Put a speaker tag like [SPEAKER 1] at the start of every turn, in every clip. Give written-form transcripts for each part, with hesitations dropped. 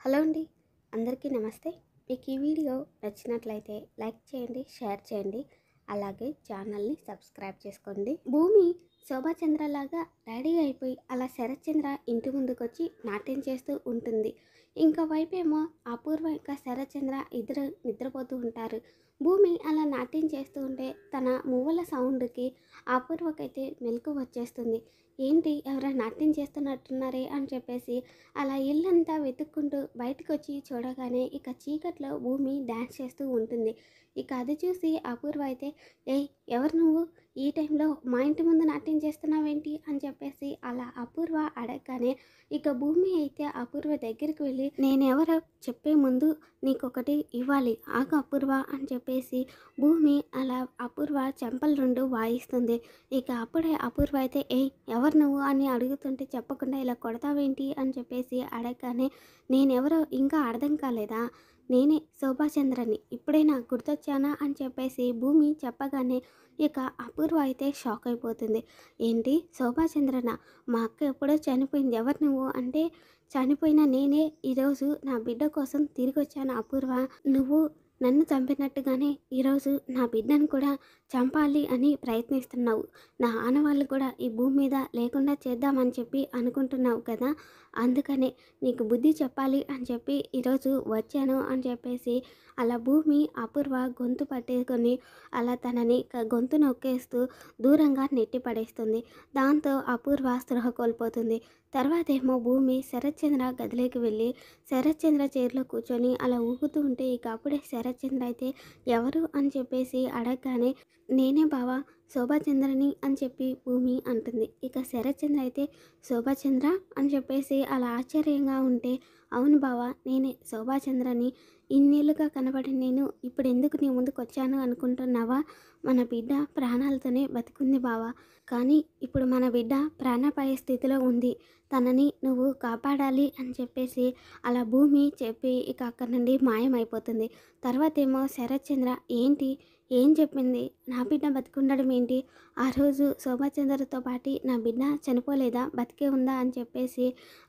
[SPEAKER 1] Hello అండి, అందరికీ నమస్తే. మీకు ఈ వీడియో నచ్చినట్లయితే లైక్ చేయండి, షేర్ చేయండి, అలాగే ఛానల్ని సబ్స్క్రైబ్ చేసుకోండి. భూమి శోభాచంద్ర లాగా రెడీ అయిపోయి అలా శరత్చంద్ర ఇంటి ముందుకొచ్చి నాట్యం చేస్తూ ఉంటుంది. ఇంకో వైపేమో అపూర్వ ఇంకా శరత్చంద్ర ఇద్దరు నిద్రపోతూ ఉంటారు. భూమి అలా నాట్యం చేస్తూ ఉంటే తన మువ్వల సౌండ్కి అపూర్వకైతే మెలకు వచ్చేస్తుంది. ఏంటి ఎవరైనా నాట్యం చేస్తున్నట్టున్నారే అని చెప్పేసి అలా ఇల్లంతా వెతుక్కుంటూ బయటకు వచ్చి చూడగానే ఇక చీకట్లో భూమి డ్యాన్స్ చేస్తూ ఉంటుంది. ఇక అది చూసి అపూర్వ అయితే, ఏయ్ ఎవరు నువ్వు, ఈ టైంలో మా ఇంటి ముందు నాట్యం చేస్తున్నావేంటి అని చెప్పేసి అలా అపూర్వ అడగగానే ఇక భూమి అయితే అపూర్వ దగ్గరికి వెళ్ళి, నేనెవరో చెప్పే ముందు నీకొకటి ఇవ్వాలి, ఆగు అపూర్వ అని చెప్పేసి భూమి అలా అపూర్వ చెంపలు రెండు వాయిస్తుంది. ఇక అప్పుడే అపూర్వ అయితే, ఏయ్ ఎవరు నువ్వు అని అడుగుతుంటే చెప్పకుండా ఇలా కొడతావేంటి అని చెప్పేసి అడగగానే, నేనెవరో ఇంకా అర్థం కాలేదా, నేనే శోభాచంద్రని, ఇప్పుడే నాకు గుర్తొచ్చానా అని చెప్పేసి భూమి చెప్పగానే ఇక అపూర్వ అయితే షాక్ అయిపోతుంది. ఏంటి శోభాచంద్రనా, మా అక్క ఎప్పుడో చనిపోయింది, ఎవరు నువ్వు అంటే, చనిపోయిన నేనే ఈరోజు నా బిడ్డ కోసం తిరిగి వచ్చాను అపూర్వ, నువ్వు నన్ను చంపినట్టుగానే ఈరోజు నా బిడ్డను కూడా చంపాలి అని ప్రయత్నిస్తున్నావు, నా ఆనవాళ్ళు కూడా ఈ భూమి మీద లేకుండా చేద్దామని చెప్పి అనుకుంటున్నావు కదా, అందుకనే నీకు బుద్ధి చెప్పాలి అని చెప్పి ఈరోజు వచ్చాను అని చెప్పేసి అలా భూమి అపూర్వ గొంతు పట్టేసుకొని అలా తనని గొంతు నొక్కేస్తూ దూరంగా నెట్టి పడేస్తుంది. దాంతో అపూర్వ స్పృహ కోల్పోతుంది. తర్వాత ఏమో భూమి శరత్చంద్ర గదిలోకి వెళ్ళి శరత్చంద్ర చైర్లో కూర్చొని అలా ఊగుతూ ఉంటే ఇక అప్పుడే శరత్చంద్ర అయితే ఎవరు అని చెప్పేసి అడగగానే, నేనే బావా శోభాచంద్రని అని చెప్పి భూమి అంటుంది. ఇక శరత్చంద్ర అయితే, శోభాచంద్ర అని చెప్పేసి అలా ఆశ్చర్యంగా ఉంటే, అవును బావా నేనే శోభాచంద్రని, ఇన్నేళ్ళుగా కనబడి నేను ఇప్పుడు ఎందుకు నీ ముందుకు వచ్చాను అనుకుంటున్నావా, మన బిడ్డ ప్రాణాలతోనే బతికుంది బావా, కానీ ఇప్పుడు మన బిడ్డ ప్రాణాపాయ స్థితిలో ఉంది, తనని నువ్వు కాపాడాలి అని చెప్పేసి అలా భూమి చెప్పి ఇక అక్కడి నుండి మాయమైపోతుంది. తర్వాత ఏమో శరత్చంద్ర ఏంటి ఏం చెప్పింది, నా బిడ్డ బతికుండడం ఏంటి, ఆ రోజు శోభాచంద్రతో పాటి నా బిడ్డ చనిపోలేదా, బతికే ఉందా అని చెప్పేసి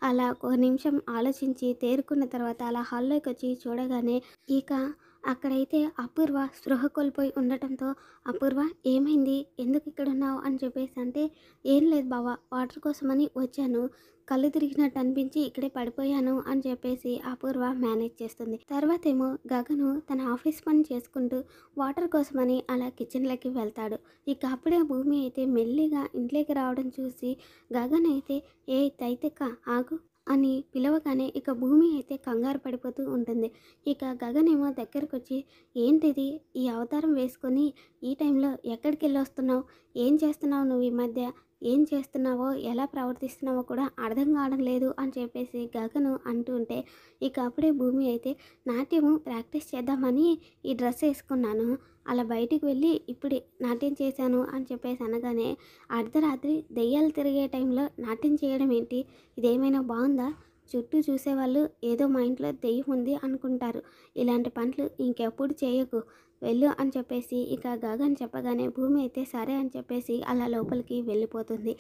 [SPEAKER 1] అలా ఒక నిమిషం ఆలోచించి తేరుకున్న తర్వాత అలా హాల్లోకి వచ్చి చూడగానే ఇక అక్కడైతే అపూర్వ స్పృహ కోల్పోయి ఉండటంతో, అపూర్వ ఏమైంది, ఎందుకు ఇక్కడ ఉన్నావు అని చెప్పేసి అంటే, ఏం లేదు బావా వాటర్ కోసమని వచ్చాను, కళ్ళు తిరిగినట్టు అనిపించి ఇక్కడే పడిపోయాను అని చెప్పేసి అపూర్వ మేనేజ్ చేస్తుంది. తర్వాత ఏమో గగను తన ఆఫీస్ పని చేసుకుంటూ వాటర్ కోసమని అలా కిచెన్లోకి వెళ్తాడు. ఇక అప్పుడే భూమి అయితే మెల్లిగా ఇంట్లోకి రావడం చూసి గగన్ అయితే, ఏ తైతెక్క ఆగు అని పిలవగానే ఇక భూమి అయితే కంగారు పడిపోతూ ఉంటుంది. ఇక గగన్ ఏమో దగ్గరకు వచ్చి, ఏంటిది ఈ అవతారం వేసుకొని ఈ టైంలో ఎక్కడికి వెళ్ళి వస్తున్నావు, ఏం చేస్తున్నావు నువ్వు ఈ మధ్య, ఏం చేస్తున్నావో ఎలా ప్రవర్తిస్తున్నావో కూడా అర్థం కావడం లేదు అని చెప్పేసి గగను అంటూ ఉంటే ఇక అప్పుడే భూమి అయితే, నాట్యము ప్రాక్టీస్ చేద్దామని ఈ డ్రెస్ వేసుకున్నాను, అలా బయటికి వెళ్ళి ఇప్పుడే నాట్యం చేశాను అని చెప్పేసి అనగానే, అర్ధరాత్రి దెయ్యాలు తిరిగే టైంలో నాట్యం చేయడం ఏంటి, ఇదేమైనా బాగుందా, చుట్టూ చూసేవాళ్ళు ఏదో మా ఇంట్లో దెయ్యం ఉంది అనుకుంటారు, ఇలాంటి పనులు ఇంకెప్పుడు చేయకు, వెళ్ళు అని చెప్పేసి ఇక గగన్ చెప్పగానే భూమి అయితే సరే అని చెప్పేసి అలా లోపలికి వెళ్ళిపోతుంది.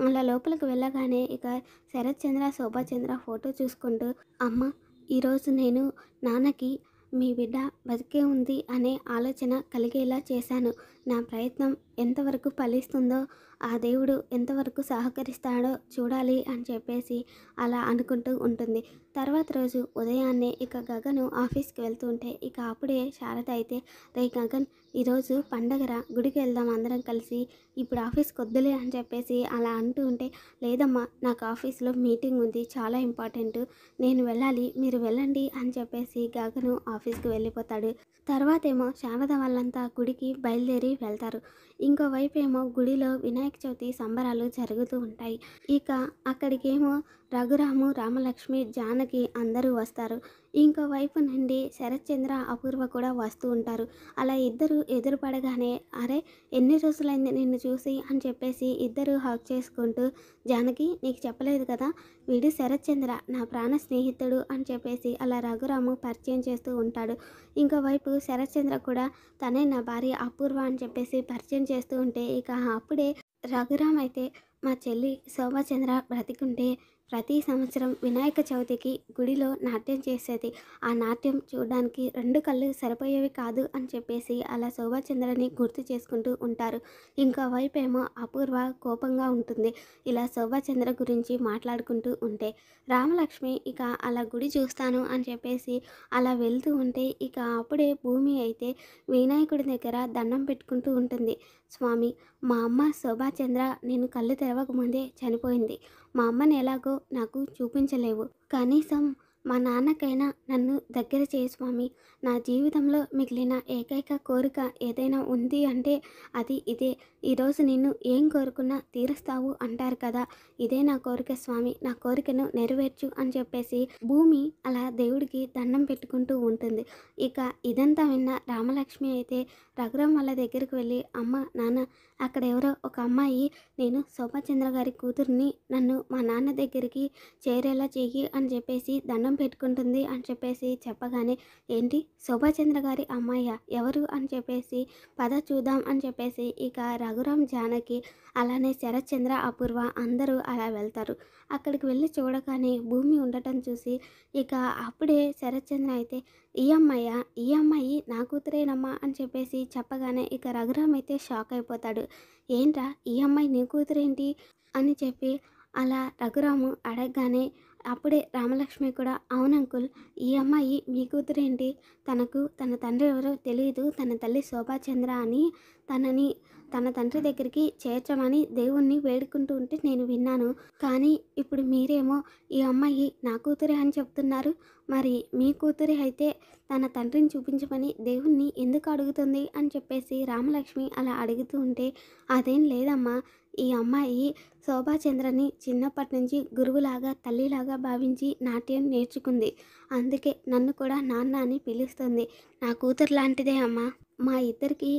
[SPEAKER 1] అలా లోపలికి వెళ్ళగానే ఇక శరత్చంద్ర శోభాచంద్ర ఫోటో చూసుకుంటూ, అమ్మ ఈరోజు నేను నాన్నకి మీ బిడ్డ బతికే ఉంది అనే ఆలోచన కలిగేలా చేశాను, నా ప్రయత్నం ఎంతవరకు ఫలిస్తుందో ఆ దేవుడు ఎంతవరకు సహకరిస్తాడో చూడాలి అని చెప్పేసి అలా అనుకుంటూ ఉంటుంది. తర్వాత రోజు ఉదయాన్నే ఇక గగను ఆఫీస్కి వెళ్తూ ఉంటే ఇక అప్పుడే శారద అయితే, రే గగన్ ఈరోజు పండగరా గుడికి వెళ్దాం అందరం కలిసి, ఇప్పుడు ఆఫీస్కి వద్దులే అని చెప్పేసి అలా అంటూ ఉంటే, లేదమ్మా నాకు ఆఫీస్లో మీటింగ్ ఉంది చాలా ఇంపార్టెంట్, నేను వెళ్ళాలి మీరు వెళ్ళండి అని చెప్పేసి గగను ఆఫీస్కి వెళ్ళిపోతాడు. తర్వాత ఏమో శారద వాళ్ళంతా గుడికి బయలుదేరి వెళ్తారు. ఇంకోవైపు ఏమో గుడిలో వినాయక చవితి సంబరాలు జరుగుతూ ఉంటాయి. ఇక అక్కడికేమో రఘురాము రామలక్ష్మి జానకి అందరూ వస్తారు. ఇంకోవైపు నుండి శరత్చంద్ర అపూర్వ కూడా వస్తూ ఉంటారు. అలా ఇద్దరు ఎదురుపడగానే, అరే ఎన్ని రోజులైంది నిన్ను చూసి అని చెప్పేసి ఇద్దరు హక్ చేసుకుంటూ, జానకి నీకు చెప్పలేదు కదా, వీడు శరత్చంద్ర నా ప్రాణ స్నేహితుడు అని చెప్పేసి అలా రఘురాము పరిచయం చేస్తూ ఉంటాడు. ఇంకోవైపు శరత్చంద్ర కూడా తనే నా భార్య అపూర్వ అని చెప్పేసి పరిచయం చేస్తూ ఉంటే ఇక అప్పుడే రఘురామ్ అయితే, మా చెల్లి శోభాచంద్ర బ్రతికుంటే ప్రతి సంవత్సరం వినాయక చవితికి గుడిలో నాట్యం చేసేది. ఆ నాట్యం చూడడానికి 2 కళ్ళు సరిపోయేవి కాదు అని చెప్పేసి అలా శోభాచంద్రని గుర్తు చేసుకుంటూ ఉంటారు. ఇంకో వైపేమో అపూర్వ కోపంగా ఉంటుంది. ఇలా శోభాచంద్ర గురించి మాట్లాడుకుంటూ ఉంటే రామలక్ష్మి ఇక అలా గుడి చూస్తాను అని చెప్పేసి అలా వెళ్తూ ఉంటే ఇక అప్పుడే భూమి అయితే వినాయకుడి దగ్గర దండం పెట్టుకుంటూ ఉంటుంది. స్వామి, మా అమ్మ శోభాచంద్ర నేను కళ్ళు తెరవకముందే చనిపోయింది. మా అమ్మని ఎలాగో నాకు చూపించలేవు. కనీసం మా నాన్నకైనా నన్ను దగ్గర చేయి స్వామి. నా జీవితంలో మిగిలిన ఏకైక కోరిక ఏదైనా ఉంది అంటే అది ఇదే. ఈరోజు నిన్ను ఏం కోరుకున్నా తీరుస్తావు అంటారు కదా, ఇదే నా కోరిక స్వామి. నా కోరికను నెరవేర్చు అని చెప్పేసి భూమి అలా దేవుడికి దండం పెట్టుకుంటూ ఉంటుంది. ఇక ఇదంతా విన్న రామలక్ష్మి అయితే రఘురాం వాళ్ళ దగ్గరికి వెళ్ళి, అమ్మ, నాన్న, అక్కడ ఎవరో ఒక అమ్మాయి నేను శోభాచంద్ర గారి కూతుర్ని, నన్ను మా నాన్న దగ్గరికి చేరేలా చెయ్యి అని చెప్పేసి దండం పెట్టుకుంటుంది అని చెప్పేసి చెప్పగానే, ఏంటి శోభాచంద్ర గారి అమ్మాయ్యా, ఎవరు అని చెప్పేసి పద చూద్దాం అని చెప్పేసి ఇక రఘురాం, జానకి, అలానే శరత్చంద్ర, అపూర్వ అందరూ అలా వెళ్తారు. అక్కడికి వెళ్ళి చూడగానే భూమి ఉండటం చూసి ఇక అప్పుడే శరత్చంద్ర అయితే, ఈ అమ్మాయ్యా, ఈ అమ్మాయి నా కూతురేనమ్మా అని చెప్పేసి చెప్పగానే ఇక రఘురాం అయితే షాక్ అయిపోతాడు. ఏంట్రా, ఈ అమ్మాయి నీ కూతురేంటి అని చెప్పి అలా రఘురాము అడగగానే అప్పుడే రామలక్ష్మి కూడా, అవును అంకుల్, ఈ అమ్మాయి మీ కూతురేంటి? తనకు తన తండ్రి ఎవరో తెలియదు, తన తల్లి శోభాచంద్ర అని తనని తన తండ్రి దగ్గరికి చేర్చమని దేవుణ్ణి వేడుకుంటూ ఉంటే నేను విన్నాను. కానీ ఇప్పుడు మీరేమో ఈ అమ్మాయి నా కూతురే అని చెప్తున్నారు. మరి మీ కూతురే అయితే తన తండ్రిని చూపించమని దేవుణ్ణి ఎందుకు అడుగుతుంది అని చెప్పేసి రామలక్ష్మి అలా అడుగుతూ ఉంటే, అదేం లేదమ్మా, ఈ అమ్మాయి శోభాచంద్రని చిన్నప్పటి నుంచి గురువులాగా తల్లిలాగా భావించి నాట్యం నేర్చుకుంది. అందుకే నన్ను కూడా నాన్న అని పిలుస్తుంది. నా కూతురు లాంటిదే అమ్మా. మా ఇద్దరికి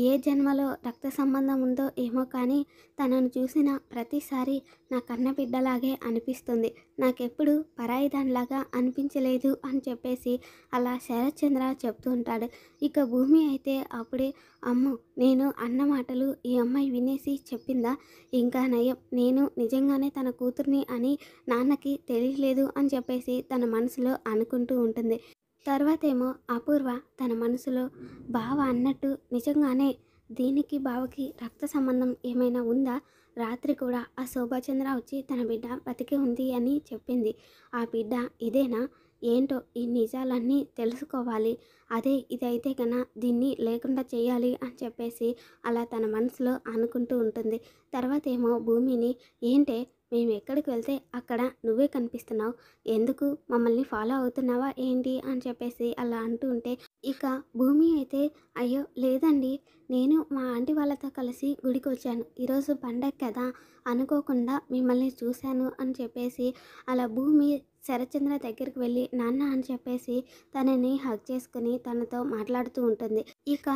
[SPEAKER 1] ఏ జన్మలో రక్త సంబంధం ఉందో ఏమో కానీ తనను చూసిన ప్రతిసారి నా కన్న బిడ్డలాగే అనిపిస్తుంది. నాకెప్పుడు పరాయి దానిలాగా అనిపించలేదు అని చెప్పేసి అలా శరత్చంద్ర చెప్తూ ఉంటాడు. ఇక భూమి అయితే అప్పుడే, అమ్మో, నేను అన్న మాటలు ఈ అమ్మాయి వినేసి చెప్పిందా? ఇంకా నయం, నేను నిజంగానే తన కూతుర్ని అని నాన్నకి తెలియలేదు అని చెప్పేసి తన మనసులో అనుకుంటూ ఉంటుంది. తర్వాతేమో అపూర్వ తన మనసులో, బావ అన్నట్టు నిజంగానే దీనికి బావకి రక్త సంబంధం ఏమైనా ఉందా? రాత్రి కూడా ఆ శోభాచంద్ర వచ్చి తన బిడ్డ బతికే ఉంది అని చెప్పింది. ఆ బిడ్డ ఇదేనా? ఏంటో ఈ నిజాలన్నీ తెలుసుకోవాలి. అదే ఇదైతే కన్నా దీన్ని లేకుండా చేయాలి అని చెప్పేసి అలా తన మనసులో అనుకుంటూ ఉంటుంది. తర్వాత ఏమో భూమిని, ఏంటే మేము ఎక్కడికి వెళ్తే అక్కడ నువ్వే కనిపిస్తున్నావు, ఎందుకు మమ్మల్ని ఫాలో అవుతున్నావా ఏంటి అని చెప్పేసి అలా అంటూ ఉంటే ఇక భూమి అయితే, అయ్యో లేదండి, నేను మా ఆంటీ వాళ్ళతో కలిసి గుడికి వచ్చాను, ఈరోజు పండగ కదా, అనుకోకుండా మిమ్మల్ని చూశాను అని చెప్పేసి అలా భూమి శరత్చంద్ర దగ్గరికి వెళ్ళి నాన్న అని చెప్పేసి తనని హగ్ చేసుకుని తనతో మాట్లాడుతూ ఉంటుంది. ఇక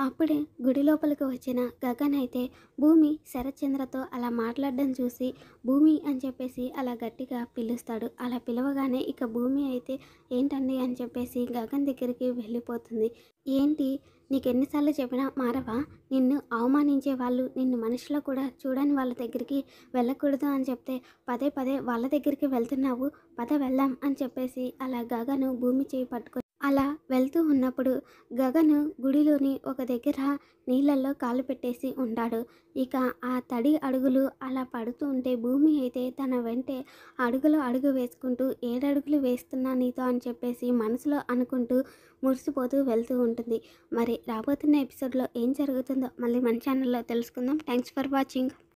[SPEAKER 1] అప్పుడే గుడి లోపలికి వచ్చిన గగన్ అయితే భూమి శరత్చంద్రతో అలా మాట్లాడడం చూసి భూమి అని చెప్పేసి అలా గట్టిగా పిలుస్తాడు. అలా పిలవగానే ఇక భూమి అయితే ఏంటండి అని చెప్పేసి గగన్ దగ్గరికి వెళ్ళిపోతుంది. ఏంటి, నీకు ఎన్నిసార్లు చెప్పినా మారవా? నిన్ను అవమానించే వాళ్ళు, నిన్ను మనుషులో కూడా చూడని వాళ్ళ దగ్గరికి వెళ్ళకూడదు అని చెప్తే పదే పదే వాళ్ళ దగ్గరికి వెళ్తున్నావు, పద వెళ్దాం అని చెప్పేసి అలా గగను భూమి చేయి పట్టుకొని అలా వెళ్తూ ఉన్నప్పుడు గగను గుడిలోని ఒక దగ్గర నీళ్ళల్లో కాలు పెట్టేసి ఉంటాడు. ఇక ఆ తడి అడుగులు అలా పడుతూ ఉంటే భూమి అయితే తన వెంటే అడుగులో అడుగు వేసుకుంటూ 7 అడుగులు వేస్తున్నా నీతో అని చెప్పేసి మనసులో అనుకుంటూ మురిసిపోతూ వెళ్తూ ఉంటుంది. మరి రాబోతున్న ఎపిసోడ్లో ఏం జరుగుతుందో మళ్ళీ మన ఛానల్లో తెలుసుకుందాం. Thanks for watching.